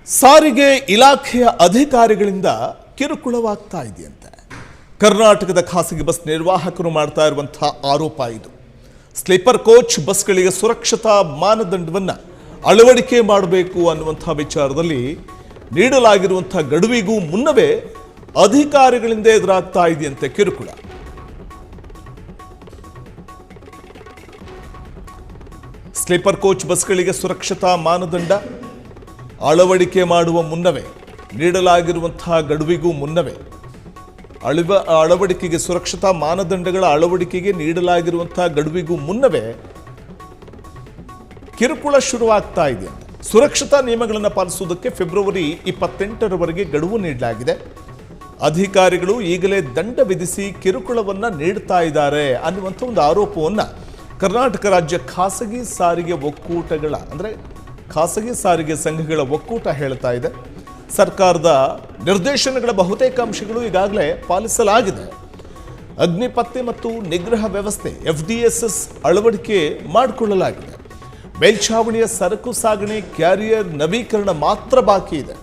ಸಾರಿಗೆ ಇಲಾಖೆಯ ಅಧಿಕಾರಿಗಳಿಂದ ಕಿರುಕುಳವಾಗ್ತಾ ಇದೆಯಂತೆ. ಕರ್ನಾಟಕದ ಖಾಸಗಿ ಬಸ್ ನಿರ್ವಾಹಕರು ಮಾಡ್ತಾ ಇರುವಂತಹ ಆರೋಪ ಇದು. ಸ್ಲೀಪರ್ ಕೋಚ್ ಬಸ್ಗಳಿಗೆ ಸುರಕ್ಷತಾ ಮಾನದಂಡವನ್ನು ಅಳವಡಿಕೆ ಮಾಡಬೇಕು ಅನ್ನುವಂಥ ವಿಚಾರದಲ್ಲಿ ನೀಡಲಾಗಿರುವಂತಹ ಗಡುವಿಗೂ ಮುನ್ನವೇ ಅಧಿಕಾರಿಗಳಿಂದ ಎದುರಾಗ್ತಾ ಇದೆಯಂತೆ ಕಿರುಕುಳ. ಸ್ಲೀಪರ್ ಕೋಚ್ ಬಸ್ಗಳಿಗೆ ಸುರಕ್ಷತಾ ಮಾನದಂಡ ಅಳವಡಿಕೆ ಮಾಡುವ ಮುನ್ನವೇ ನೀಡಲಾಗಿರುವಂತಹ ಗಡುವಿಗೂ ಮುನ್ನವೇ ಅಳವಡಿಕೆಗೆ ಸುರಕ್ಷತಾ ಮಾನದಂಡಗಳ ಅಳವಡಿಕೆಗೆ ನೀಡಲಾಗಿರುವಂತಹ ಗಡುವಿಗೂ ಮುನ್ನವೇ ಕಿರುಕುಳ ಶುರುವಾಗ್ತಾ ಇದೆ. ಸುರಕ್ಷತಾ ನಿಯಮಗಳನ್ನು ಪಾಲಿಸುವುದಕ್ಕೆ ಫೆಬ್ರವರಿ 28ರವರೆಗೆ ಗಡುವು ನೀಡಲಾಗಿದೆ. ಅಧಿಕಾರಿಗಳು ಈಗಲೇ ದಂಡ ವಿಧಿಸಿ ಕಿರುಕುಳವನ್ನ ನೀಡ್ತಾ ಇದ್ದಾರೆ ಅನ್ನುವಂಥ ಒಂದು ಆರೋಪವನ್ನು ಕರ್ನಾಟಕ ರಾಜ್ಯ ಖಾಸಗಿ ಸಾರಿಗೆ ಒಕ್ಕೂಟಗಳ ಅಂದರೆ ಖಾಸಗಿ ಸಾರಿಗೆ ಸಂಘಗಳ ಒಕ್ಕೂಟ ಹೇಳ್ತಾ ಇದೆ. ಸರ್ಕಾರದ ನಿರ್ದೇಶನಗಳ ಬಹುತೇಕ ಅಂಶಗಳು ಈಗಾಗಲೇ ಪಾಲಿಸಲಾಗಿದೆ. ಅಗ್ನಿಪತ್ತೆ ಮತ್ತು ನಿಗ್ರಹ ವ್ಯವಸ್ಥೆ FDSS ಅಳವಡಿಕೆ ಮಾಡಿಕೊಳ್ಳಲಾಗಿದೆ. ಮೇಲ್ಛಾವಣಿಯ ಸರಕು ಸಾಗಣೆ ಕ್ಯಾರಿಯರ್ ನವೀಕರಣ ಮಾತ್ರ ಬಾಕಿ ಇದೆ.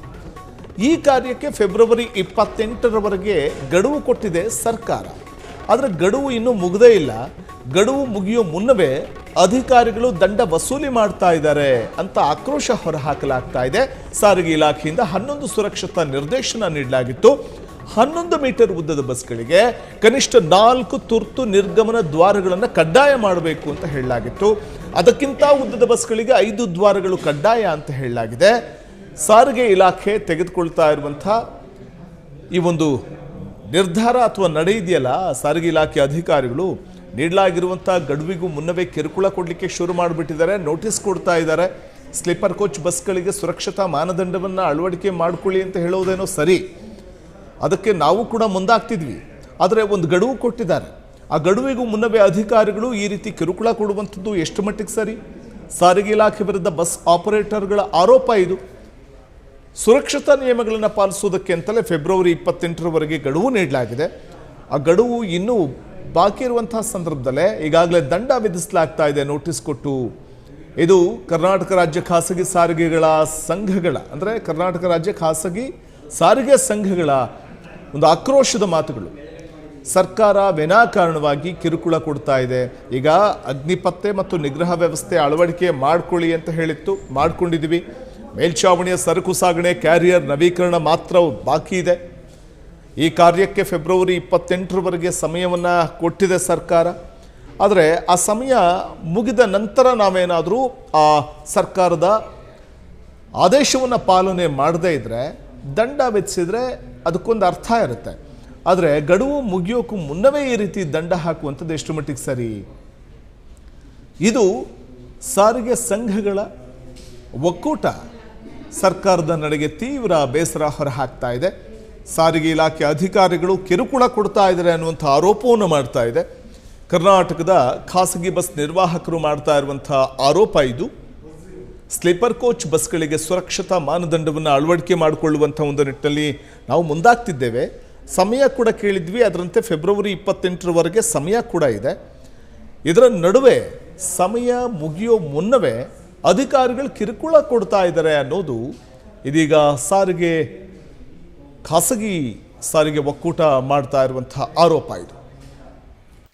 ಈ ಕಾರ್ಯಕ್ಕೆ ಫೆಬ್ರವರಿ 28ರವರೆಗೆ ಗಡುವು ಕೊಟ್ಟಿದೆ ಸರ್ಕಾರ. ಆದರೆ ಗಡುವು ಇನ್ನೂ ಮುಗಿದೇ ಇಲ್ಲ. ಗಡುವು ಮುಗಿಯೋ ಮುನ್ನವೇ ಅಧಿಕಾರಿಗಳು ದಂಡ ವಸೂಲಿ ಮಾಡ್ತಾ ಇದ್ದಾರೆ ಅಂತ ಆಕ್ರೋಶ ಹೊರಹಾಕಲಾಗ್ತಾ ಇದೆ. ಸಾರಿಗೆ ಇಲಾಖೆಯಿಂದ 11 ಸುರಕ್ಷತಾ ನಿರ್ದೇಶನ ನೀಡಲಾಗಿತ್ತು. 11 ಮೀಟರ್ ಉದ್ದದ ಬಸ್ಗಳಿಗೆ ಕನಿಷ್ಠ 4 ತುರ್ತು ನಿರ್ಗಮನ ದ್ವಾರಗಳನ್ನು ಕಡ್ಡಾಯ ಮಾಡಬೇಕು ಅಂತ ಹೇಳಲಾಗಿತ್ತು. ಅದಕ್ಕಿಂತ ಉದ್ದದ ಬಸ್ಗಳಿಗೆ 5 ದ್ವಾರಗಳು ಕಡ್ಡಾಯ ಅಂತ ಹೇಳಲಾಗಿದೆ. ಸಾರಿಗೆ ಇಲಾಖೆ ತೆಗೆದುಕೊಳ್ತಾ ಇರುವಂಥ ಈ ಒಂದು ನಿರ್ಧಾರ ಅಥವಾ ನಡೆ ಇದೆಯಲ್ಲ, ಸಾರಿಗೆ ಇಲಾಖೆ ಅಧಿಕಾರಿಗಳು ನೀಡಲಾಗಿರುವಂಥ ಗಡುವಿಗೂ ಮುನ್ನವೇ ಕಿರುಕುಳ ಕೊಡಲಿಕ್ಕೆ ಶುರು ಮಾಡಿಬಿಟ್ಟಿದ್ದಾರೆ. ನೋಟಿಸ್ ಕೊಡ್ತಾ ಇದ್ದಾರೆ. ಸ್ಲೀಪರ್ ಕೋಚ್ ಬಸ್ಗಳಿಗೆ ಸುರಕ್ಷತಾ ಮಾನದಂಡವನ್ನು ಅಳವಡಿಕೆ ಮಾಡಿಕೊಳ್ಳಿ ಅಂತ ಹೇಳೋದೇನೋ ಸರಿ, ಅದಕ್ಕೆ ನಾವು ಕೂಡ ಮುಂದಾಗ್ತಿದ್ವಿ. ಆದರೆ ಒಂದು ಗಡುವು ಕೊಟ್ಟಿದ್ದಾರೆ. ಆ ಗಡುವಿಗೂ ಮುನ್ನವೇ ಅಧಿಕಾರಿಗಳು ಈ ರೀತಿ ಕಿರುಕುಳ ಕೊಡುವಂಥದ್ದು ಎಷ್ಟು ಮಟ್ಟಿಗೆ ಸರಿ? ಸಾರಿಗೆ ಇಲಾಖೆ ವಿರುದ್ಧ ಬಸ್ ಆಪರೇಟರ್ಗಳ ಆರೋಪ ಇದು. ಸುರಕ್ಷತಾ ನಿಯಮಗಳನ್ನು ಪಾಲಿಸುವುದಕ್ಕೆ ಅಂತಲೇ ಫೆಬ್ರವರಿ 28ರವರೆಗೆ ಗಡುವು ನೀಡಲಾಗಿದೆ. ಆ ಗಡುವು ಇನ್ನೂ ಬಾಕಿ ಇರುವಂತಹ ಸಂದರ್ಭದಲ್ಲೇ ಈಗಾಗಲೇ ದಂಡ ವಿಧಿಸಲಾಗ್ತಾ ಇದೆ ನೋಟಿಸ್ ಕೊಟ್ಟು. ಇದು ಕರ್ನಾಟಕ ರಾಜ್ಯ ಖಾಸಗಿ ಸಾರಿಗೆಗಳ ಸಂಘಗಳ ಅಂದರೆ ಕರ್ನಾಟಕ ರಾಜ್ಯ ಖಾಸಗಿ ಸಾರಿಗೆ ಸಂಘಗಳ ಒಂದು ಆಕ್ರೋಶದ ಮಾತುಗಳು. ಸರ್ಕಾರ ವಿನಾಕಾರಣವಾಗಿ ಕಿರುಕುಳ ಕೊಡ್ತಾ ಇದೆ. ಈಗ ಅಗ್ನಿಪತ್ತೆ ಮತ್ತು ನಿಗ್ರಹ ವ್ಯವಸ್ಥೆ ಅಳವಡಿಕೆ ಮಾಡ್ಕೊಳ್ಳಿ ಅಂತ ಹೇಳಿತ್ತು, ಮಾಡ್ಕೊಂಡಿದ್ದೀವಿ. ಮೇಲ್ಛಾವಣಿಯ ಸರಕು ಸಾಗಣೆ ಕ್ಯಾರಿಯರ್ ನವೀಕರಣ ಮಾತ್ರ ಬಾಕಿ ಇದೆ. ಈ ಕಾರ್ಯಕ್ಕೆ ಫೆಬ್ರವರಿ 28ರವರೆಗೆ ಸಮಯವನ್ನು ಕೊಟ್ಟಿದೆ ಸರ್ಕಾರ. ಆದರೆ ಆ ಸಮಯ ಮುಗಿದ ನಂತರ ನಾವೇನಾದರೂ ಆ ಸರ್ಕಾರದ ಆದೇಶವನ್ನು ಪಾಲನೆ ಮಾಡದೇ ಇದ್ದರೆ ದಂಡ ವಿಧಿಸಿದರೆ ಅದಕ್ಕೊಂದು ಅರ್ಥ ಇರುತ್ತೆ. ಆದರೆ ಗಡುವು ಮುಗಿಯೋಕ್ಕೂ ಮುನ್ನವೇ ಈ ರೀತಿ ದಂಡ ಹಾಕುವಂಥದ್ದು ಎಷ್ಟು ಮಟ್ಟಿಗೆ ಸರಿ? ಇದು ಸಾರಿಗೆ ಸಂಘಗಳ ಒಕ್ಕೂಟ ಸರ್ಕಾರದ ನಡೆಗೆ ತೀವ್ರ ಬೇಸರ ಹೊರಹಾಕ್ತಾ ಇದೆ. ಸಾರಿಗೆ ಇಲಾಖೆ ಅಧಿಕಾರಿಗಳು ಕಿರುಕುಳ ಕೊಡ್ತಾ ಇದ್ದಾರೆ ಅನ್ನುವಂಥ ಆರೋಪವನ್ನು ಮಾಡ್ತಾ ಇದೆ. ಕರ್ನಾಟಕದ ಖಾಸಗಿ ಬಸ್ ನಿರ್ವಾಹಕರು ಮಾಡ್ತಾ ಇರುವಂಥ ಆರೋಪ ಇದು. ಸ್ಲೀಪರ್ ಕೋಚ್ ಬಸ್ಗಳಿಗೆ ಸುರಕ್ಷತಾ ಮಾನದಂಡವನ್ನು ಅಳವಡಿಕೆ ಮಾಡಿಕೊಳ್ಳುವಂಥ ಒಂದು ನಿಟ್ಟಿನಲ್ಲಿ ನಾವು ಮುಂದಾಗ್ತಿದ್ದೇವೆ. ಸಮಯ ಕೂಡ ಕೇಳಿದ್ವಿ. ಅದರಂತೆ ಫೆಬ್ರವರಿ 28ರವರೆಗೆ ಸಮಯ ಕೂಡ ಇದೆ. ಇದರ ನಡುವೆ ಸಮಯ ಮುಗಿಯೋ ಮುನ್ನವೇ ಅಧಿಕಾರಿಗಳು ಕಿರುಕುಳ ಕೊಡ್ತಾ ಇದ್ದಾರೆ ಅನ್ನೋದು ಇದೀಗ ಖಾಸಗಿ ಸಾರಿಗೆ ಒಕ್ಕೂಟ ಮಾಡ್ತಾ ಇರುವಂತಹ ಆರೋಪ ಇದು.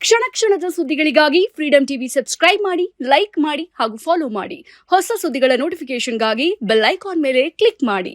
ಕ್ಷಣ ಕ್ಷಣದ ಸುದ್ದಿಗಳಿಗಾಗಿ ಫ್ರೀಡಂ ಟಿವಿ ಸಬ್ಸ್ಕ್ರೈಬ್ ಮಾಡಿ, ಲೈಕ್ ಮಾಡಿ ಹಾಗೂ ಫಾಲೋ ಮಾಡಿ. ಹೊಸ ಸುದ್ದಿಗಳ ನೋಟಿಫಿಕೇಶನ್ಗಾಗಿ ಬೆಲ್ ಐಕಾನ್ ಮೇಲೆ ಕ್ಲಿಕ್ ಮಾಡಿ.